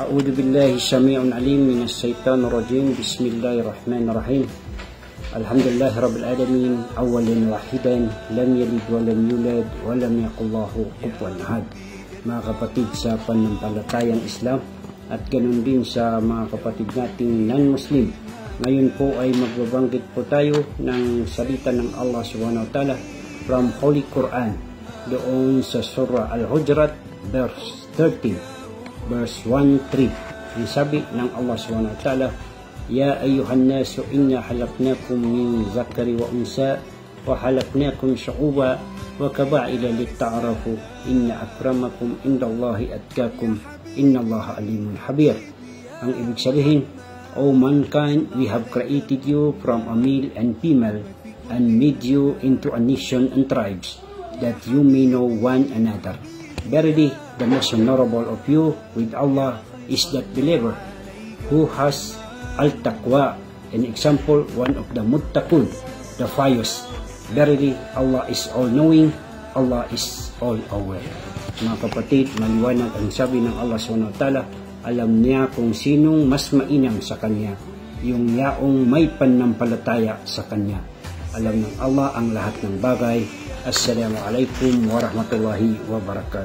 أعوذ بالله السميع العليم من الشيطان الرجيم. بسم الله الرحمن الرحيم. الحمد لله رب العالمين أولا واحدا لم يلد ولم يولد ولم يكن له كفوا أحد. Mga kapatid sa pananampalatayang Islam at ganoon din sa mga kapatid nating non-Muslim, ngayon po ay magbabanggit po tayo ng salita ng Allah subhanahu wa ta'ala from Holy Quran doon sa Surah Al-Hujurat verse 13 verse 1-3. Ang sabi ng Allah subhanahu wa ta'ala, Ya ayuhan nasu inna halaknakum min zakari wa unsa wa halaknakum syu'uba wa kaba'ila litta'arafu inna akramakum indallahi atkakum innallaha alimun habir. Ang ibig sabihin, O mankind, we have created you from a male and female and made you into a nation and tribes that you may know one another. Verily, the most honorable of you with Allah is that believer who has al-taqwa, an example, one of the muttaqun, the pious. Verily, Allah is all-knowing, Allah is all-aware. Mga kapatid, maliwanag ang sabi ng Allah SWT, alam niya kung sinong mas mainam sa Kanya, yung yaong may pananampalataya sa Kanya. Alam ng Allah ang lahat ng bagay. Assalamualaikum warahmatullahi wabarakatuh.